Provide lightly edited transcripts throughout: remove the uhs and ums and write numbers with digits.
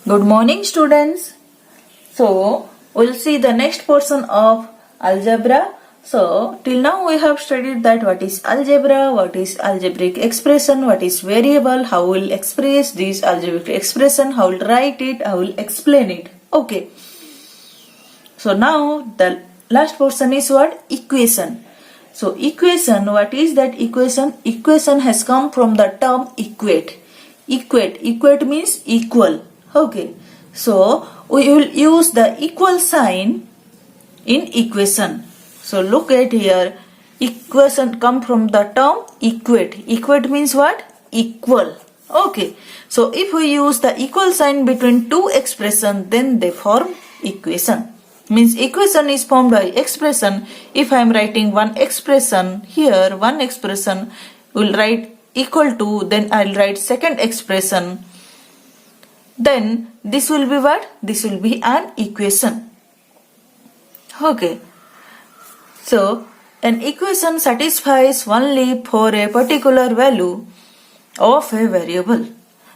Good morning, students. So, we'll see the next portion of algebra. So, till now we have studied that what is algebra, what is algebraic expression, what is variable, how we'll express this algebraic expression, how we'll write it, how we'll explain it. Okay. So, now the last portion is what? Equation. So, equation, what is that equation? Equation has come from the term equate. Equate means equal. Okay, so we will use the equal sign in equation. So look at here, equation come from the term equate. Equate means what? Equal. Okay, so if we use the equal sign between two expressions, then they form equation. Means equation is formed by expression. If I am writing one expression here, one expression will write equal to, then I will write second expression. Then this will be what? This will be an equation. Okay. So an equation satisfies only for a particular value of a variable.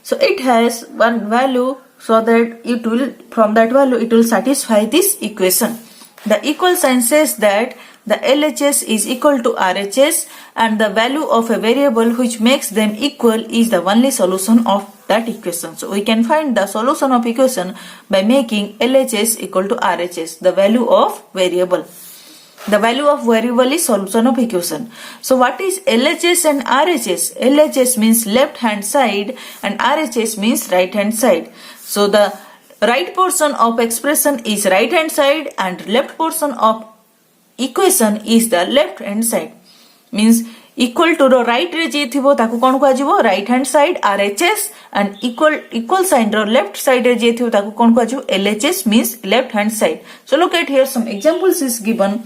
So it has one value, so that it will, from that value it will satisfy this equation. The equal sign says that the LHS is equal to RHS and the value of a variable which makes them equal is the only solution of that equation. So we can find the solution of equation by making LHS equal to RHS, the value of variable. The value of variable is solution of equation. So what is LHS and RHS? LHS means left hand side and RHS means right hand side. So the right portion of expression is right hand side and left portion of equation is the left hand side. Means equal to the right रे जे थिबो ताकू कोन को आजिबो right hand side RHS and equal sign row left side रे जे थिबो ताकू कोन को आजिबो LHS means left hand side. So look at here, some examples is given.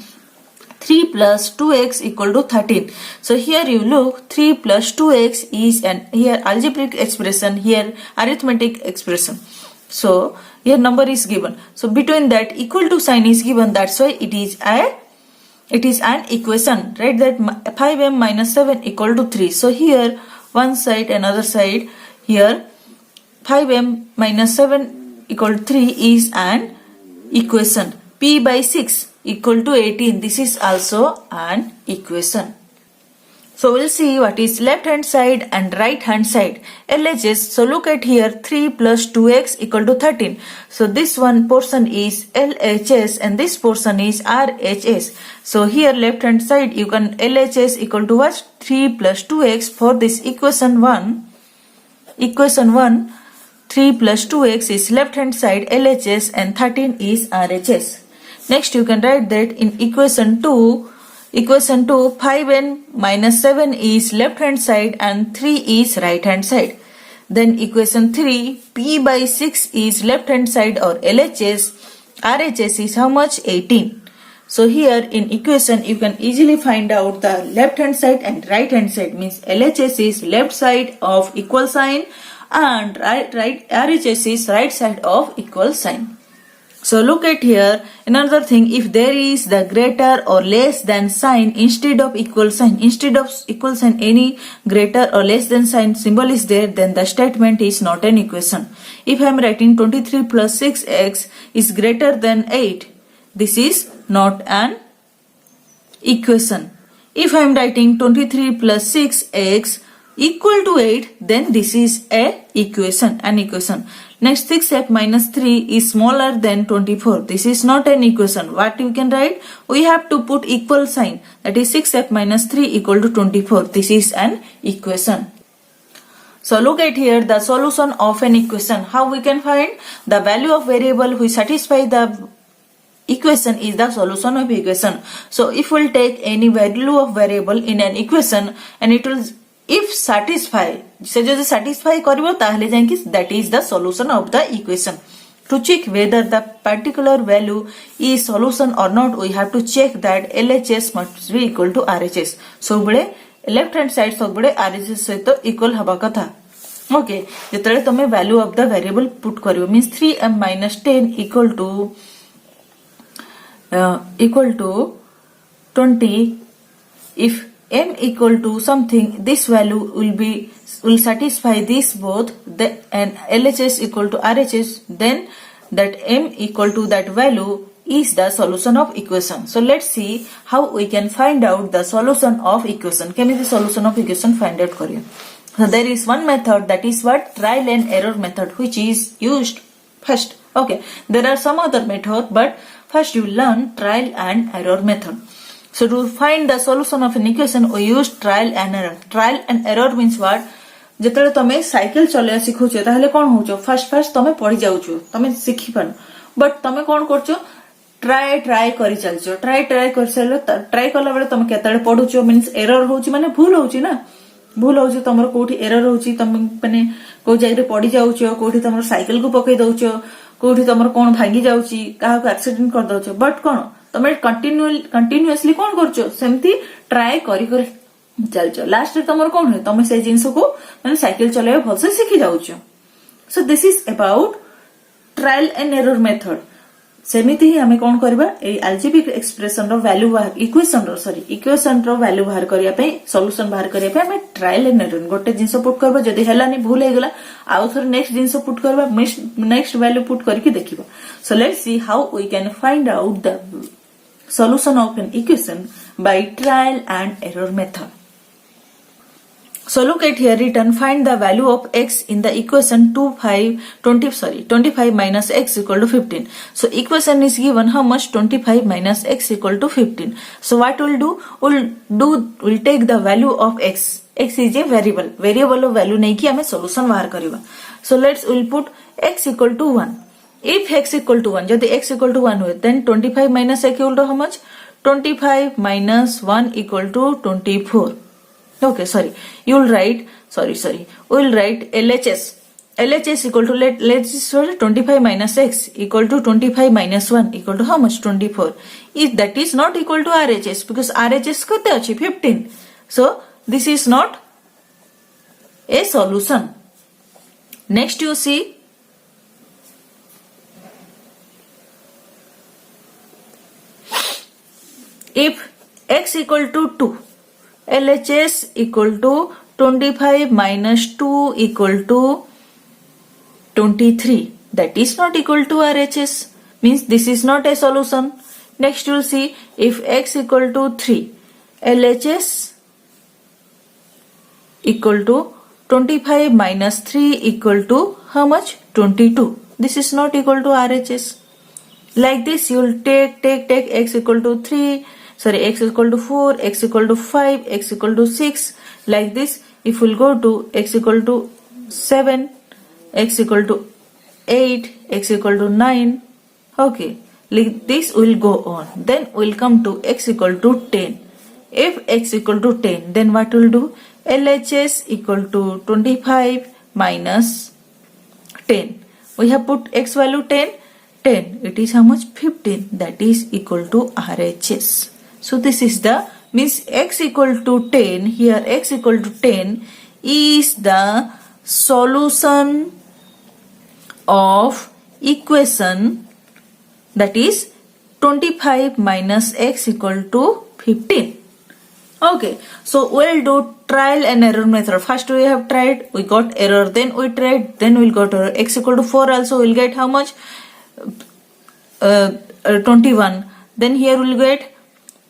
3 plus 2x equal to 13. So here you look, 3 plus 2x is an here algebraic expression, here arithmetic expression. So here number is given. So between that equal to sign is given, that's why it is an equation. Write that 5m minus 7 equal to 3. So here one side, another side, here 5m minus 7 equal to 3 is an equation. P by 6 equal to 18. This is also an equation. So we'll see what is left hand side and right hand side. LHS. So look at here, 3 plus 2x equal to 13. So this one portion is LHS and this portion is RHS. So here left hand side you can LHS equal to what? 3 plus 2x for this equation 1. Equation 1, 3 plus 2x is left hand side LHS and 13 is RHS. Next you can write that in equation 2, 5n minus 7 is left hand side and 3 is right hand side. Then equation 3, p by 6 is left hand side or LHS, RHS is how much? 18. So here in equation you can easily find out the left hand side and right hand side. Means LHS is left side of equal sign and RHS is right side of equal sign. So look at here, another thing, if there is the greater or less than sign instead of equal sign, any greater or less than sign symbol is there, then the statement is not an equation. If I am writing 23 plus 6x is greater than 8, this is not an equation. If I am writing 23 plus 6x equal to 8, then this is an equation. Next, 6f minus 3 is smaller than 24. This is not an equation. What you can write? We have to put equal sign. That is 6f minus 3 equal to 24. This is an equation. So look at here the solution of an equation. How we can find? The value of variable which satisfy the equation is the solution of equation. So if we'll take any value of variable in an equation and it will if satisfy, से जो satisfy करिवो ताहले जांकि that is the solution of the equation. To check whether the particular value is solution or not, we have to check that LHS must be equal to RHS. So बड़े left hand side सब बड़े RHS सहित equal हवा कथा. Okay, जितने तमें value of the variable put करिवो means 3m minus 10 equal to 20 if m equal to something, this value will satisfy this both, and LHS equal to RHS, then that m equal to that value is the solution of equation. So let's see how we can find out the solution of equation. केमिति solution of equation find out करिए. So there is one method, that is what, trial and error method, which is used first. Okay, there are some other method, but first you learn trial and error method. So to find the solution of an equation we use trial and error. Trial and error means what, जेतले तमे cycle चले सिखुछो ताहले कोन होचो, first तमे पढ़ी जाउछो, तमे सिखि पानो, but तमे कोन करछो, try करी चलछो, ट्राई कर सलो, ट्राई कला बेले तमे केतले पढुछो, मींस एरर होउची, माने भूल होउची ना, भूल होउची, तमरो कोठी एरर होउची, तमे माने को जायरे पढ़ी जाउछो, कोठी तमरो साइकिल को पकई दउछो, कोठी तमरो कोन भांगी जाउची, काहा को एक्सीडेंट कर दउछो, बट कोन तमे कंटिन्यूअसली कोन करछो, सेमती ट्राई करी चलछो, लास्ट रे तमरो कोन होय, तमे से जिंस को माने साइकिल चलाय भलसे सिखि जाउछो. So this is about trial and error method. सेमिति ही हमें कोन करबा, ए अल्जेब्रिक एक्सप्रेशन रो वैल्यू बाहर, इक्वेशन रो वैल्यू बाहर करिया पे, सॉल्यूशन बाहर करिया पे हमें ट्रायल एंड एरर गोटे जिंस पुट करबा, जदी हेलानी भूल हे गला आउ थर नेक्स्ट जिंस पुट करबा, नेक्स्ट वैल्यू पुट करके देखिबा. So let's see how we can find out the solution of an equation by trial and error method. So look at here written, find the value of x in the equation 25 minus x equal to 15. So equation is given how much, 25 minus x equal to 15. So what we'll do, we'll take the value of x. X is a variable of value नहीं कि हमें solution बाहर करिबा. So we'll put x equal to 1. If x equal to 1, जदि x equal to 1 हुए, then 25 minus x equal to how much, 25 minus 1 equal to 24. Okay, we'll write LHS. LHS equal to, let's say 25 minus x equal to 25 minus 1 equal to how much, 24. If that is not equal to RHS, because RHS kate achi 15. So this is not a solution. Next you see, if x equal to 2, LHS equal to 25 minus 2 equal to 23, that is not equal to RHS, means this is not a solution. Next you will see, if x equal to 3, LHS equal to 25 minus 3 equal to how much, 22, this is not equal to RHS. Like this you will take x equal to 3, x equal to 4, x equal to 5, x equal to 6, like this. If we'll go to x equal to 7, x equal to 8, x equal to 9, okay, like this will go on. Then we'll come to x equal to 10. If x equal to 10, then what we'll do, LHS equal to 25 minus 10. We have put x value 10, it is how much, 15, that is equal to RHS. So this is the, means x equal to 10, here x equal to 10 is the solution of equation, that is 25 minus x equal to 15. Okay, so we'll do trial and error method. First we have tried, we got error, then we tried, then we'll got error. X equal to 4 also we'll get how much, 21, then here we'll get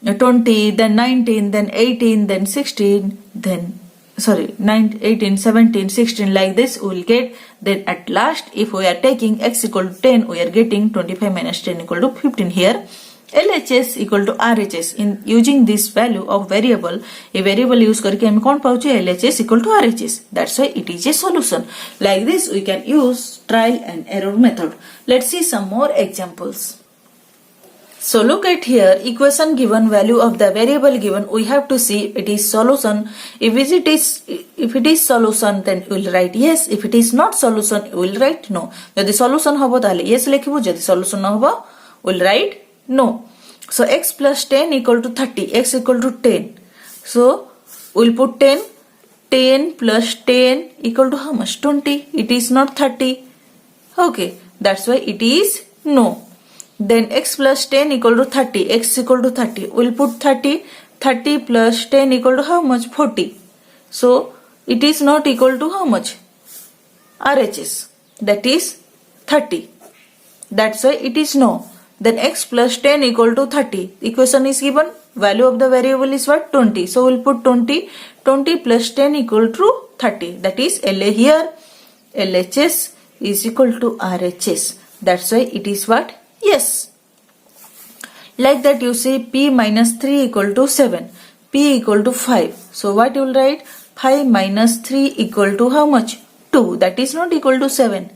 20, then 19, then 18, then 16, then 18, 17, 16, like this we will get. Then at last, if we are taking x equal to 10, we are getting 25 minus 10 equal to 15. Here LHS equal to RHS. In using this value of variable, a variable use करके हम कौन पाउचे, LHS equal to RHS. That's why it is a solution. Like this we can use trial and error method. Let's see some more examples. So look at here, equation given, value of the variable given, we have to see it is solution. If it is solution, then we will write yes. If it is not solution, we will write no. यदि solution होबो ताले yes लिखिबो, यदि solution न होबो we will write no. So x plus 10 equal to 30, x equal to 10. So we will put 10, 10 plus 10 equal to how much, 20. It is not 30. Okay, that's why it is no. Then x plus 10 equal to 30, x equal to 30. We'll put 30 30 plus 10 equal to how much? 40. So it is not equal to how much? RHS, that is 30. That's why it is no. Then x plus 10 equal to 30. Equation is given. Value of the variable is what? 20. So we'll put 20. 20 plus 10 equal to 30. That is LA here. LHS is equal to RHS. That's why it is what? Yes. Like that you say P minus 3 equal to 7. P equal to 5. So what you will write? 5 minus 3 equal to how much? 2. That is not equal to 7.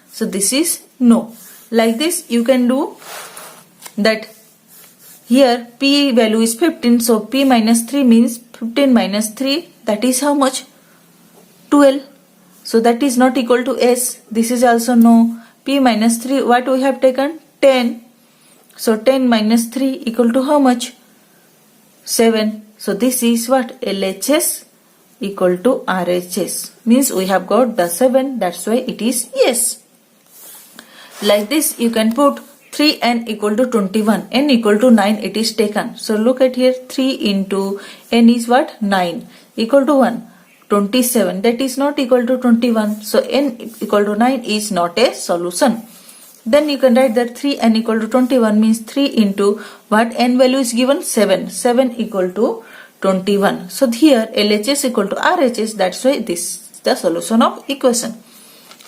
So this is no. Like this you can do that. Here P value is 15. So P minus 3 means 15 minus 3. That is how much? 12. So that is not equal to S. This is also no. P minus 3, what we have taken? 10. So 10 minus 3 equal to how much? 7. So this is what? LHS equal to RHS. Means we have got the 7. That's why it is yes. Like this you can put 3n equal to 21. N equal to 9 it is taken. So look at here. 3 into n is what? 9. Equal to 1. 27. That is not equal to 21. So n equal to 9 is not a solution. Then you can write that 3n equal to 21 means 3 into what? N value is given? 7. 7 equal to 21. So here LHS equal to RHS. That's why this is the solution of equation.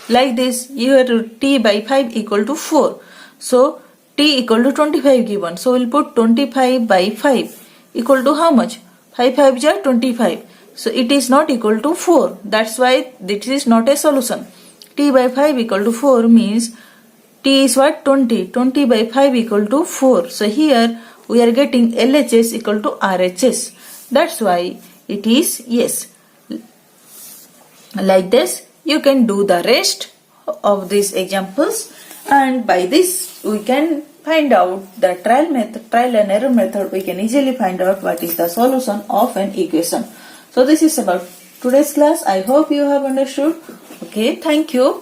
Like this, here t by 5 equal to 4. So t equal to 25 given. So we'll put 25 by 5 equal to how much? 5 5 are 25. So it is not equal to 4. That's why this is not a solution. T by 5 equal to 4 means t is what? 20. 20 by 5 equal to 4. So here we are getting LHS equal to RHS. That's why it is yes. Like this you can do the rest of these examples, and by this we can find out the trial and error method. We can easily find out what is the solution of an equation. So this is about today's class. I hope you have understood. Okay, thank you.